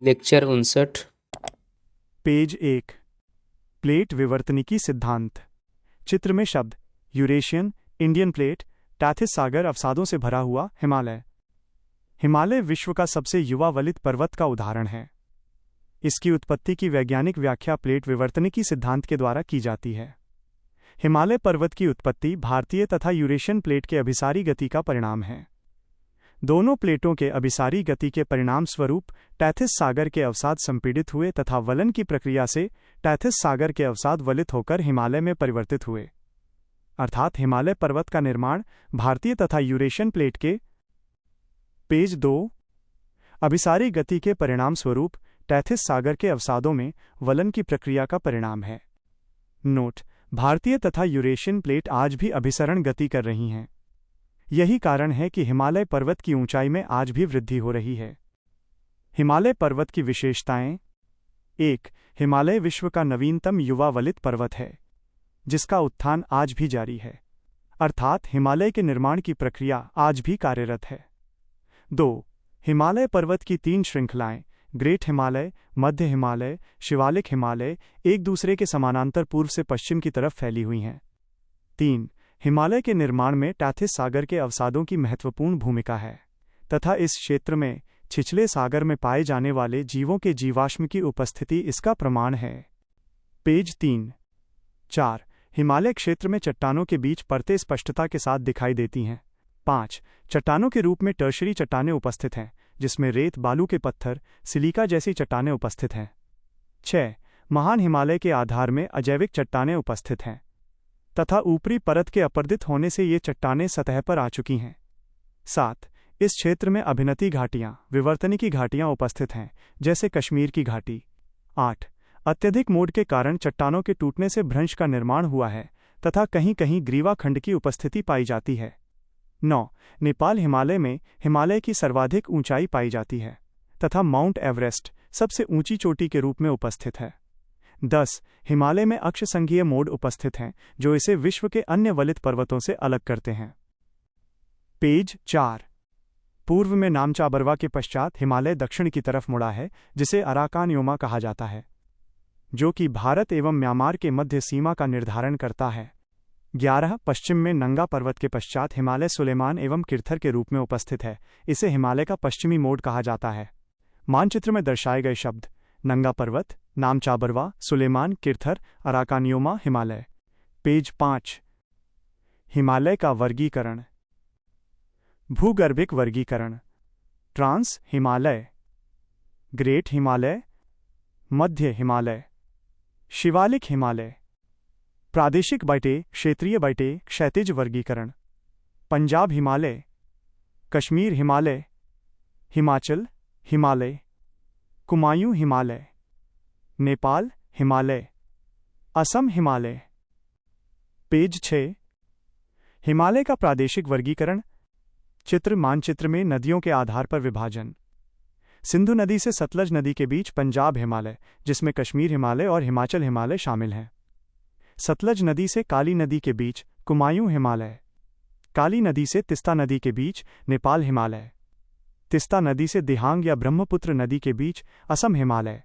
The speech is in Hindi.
लेक्चर 59। पेज 1। प्लेट विवर्तनिकी सिद्धांत। चित्र में शब्द यूरेशियन, इंडियन प्लेट, टैथिस सागर अवसादों से भरा हुआ हिमालय। हिमालय विश्व का सबसे युवा वलित पर्वत का उदाहरण है। इसकी उत्पत्ति की वैज्ञानिक व्याख्या प्लेट विवर्तनिकी सिद्धांत के द्वारा की जाती है। हिमालय पर्वत की उत्पत्ति भारतीय तथा यूरेशियन प्लेट के अभिसारी गति का परिणाम है। दोनों प्लेटों के अभिसारी गति के परिणाम स्वरूप टैथिस सागर के अवसाद संपीड़ित हुए तथा वलन की प्रक्रिया से टैथिस सागर के अवसाद वलित होकर हिमालय में परिवर्तित हुए। अर्थात हिमालय पर्वत का निर्माण भारतीय तथा यूरेशियन प्लेट के पेज 2 अभिसारी गति के परिणाम स्वरूप टैथिस सागर के अवसादों में वलन की प्रक्रिया का परिणाम है। नोट: भारतीय तथा यूरेशियन प्लेट आज भी अभिसरण गति कर रही हैं। यही कारण है कि हिमालय पर्वत की ऊंचाई में आज भी वृद्धि हो रही है। हिमालय पर्वत की विशेषताएं: 1. हिमालय विश्व का नवीनतम युवा वलित पर्वत है, जिसका उत्थान आज भी जारी है, अर्थात हिमालय के निर्माण की प्रक्रिया आज भी कार्यरत है। 2. हिमालय पर्वत की 3 श्रृंखलाएं ग्रेट हिमालय, मध्य हिमालय, शिवालिक हिमालय एक दूसरे के समानांतर पूर्व से पश्चिम की तरफ फैली हुई हैं। 3. हिमालय के निर्माण में टैथिस सागर के अवसादों की महत्वपूर्ण भूमिका है तथा इस क्षेत्र में छिछले सागर में पाए जाने वाले जीवों के जीवाश्म की उपस्थिति इसका प्रमाण है। पेज 3। 4. हिमालय क्षेत्र में चट्टानों के बीच परतें स्पष्टता के साथ दिखाई देती हैं। 5. चट्टानों के रूप में टर्शरी चट्टानें उपस्थित हैं, जिसमें रेत, बालू के पत्थर, सिलिका जैसी चट्टानें उपस्थित हैं। 6. महान हिमालय के आधार में अजैविक चट्टानें उपस्थित हैं तथा ऊपरी परत के अपर्दित होने से ये चट्टानें सतह पर आ चुकी हैं। 7. इस क्षेत्र में अभिनति घाटियां, विवर्तनिकी घाटियां उपस्थित हैं, जैसे कश्मीर की घाटी। 8. अत्यधिक मोड के कारण चट्टानों के टूटने से भ्रंश का निर्माण हुआ है तथा कहीं कहीं ग्रीवा खंड की उपस्थिति पाई जाती है। 9. नेपाल हिमालय में हिमालय की सर्वाधिक ऊंचाई पाई जाती है तथा माउंट एवरेस्ट सबसे ऊंची चोटी के रूप में उपस्थित है। 10. हिमालय में अक्षसंघीय मोड उपस्थित हैं, जो इसे विश्व के अन्य वलित पर्वतों से अलग करते हैं। पेज 4. पूर्व में नामचाबरवा के पश्चात हिमालय दक्षिण की तरफ मुड़ा है, जिसे अराकानयोमा कहा जाता है, जो कि भारत एवं म्यांमार के मध्य सीमा का निर्धारण करता है। 11. पश्चिम में नंगा पर्वत के पश्चात हिमालय सुलेमान एवं किर्थर के रूप में उपस्थित है। इसे हिमालय का पश्चिमी मोड कहा जाता है। मानचित्र में दर्शाए गए शब्द नंगा पर्वत, नामचाबरवा, सुलेमान, किर्थर, अराकानयोमा, हिमालय। पेज 5. हिमालय का वर्गीकरण। भूगर्भिक वर्गीकरण: ट्रांस हिमालय, ग्रेट हिमालय, मध्य हिमालय, शिवालिक हिमालय। प्रादेशिक बाइटे, क्षेत्रीय बाइटे, क्षैतिज वर्गीकरण: पंजाब हिमालय, कश्मीर हिमालय, हिमाचल हिमालय, कुमायूं हिमालय, नेपाल हिमालय, असम हिमालय। पेज 6. हिमालय का प्रादेशिक वर्गीकरण। चित्र मानचित्र में नदियों के आधार पर विभाजन। सिंधु नदी से सतलज नदी के बीच पंजाब हिमालय, जिसमें कश्मीर हिमालय और हिमाचल हिमालय शामिल हैं। सतलज नदी से काली नदी के बीच कुमायूं हिमालय। काली नदी से तिस्ता नदी के बीच नेपाल हिमालय। तिस्ता नदी से दिहांग या ब्रह्मपुत्र नदी के बीच असम हिमालय।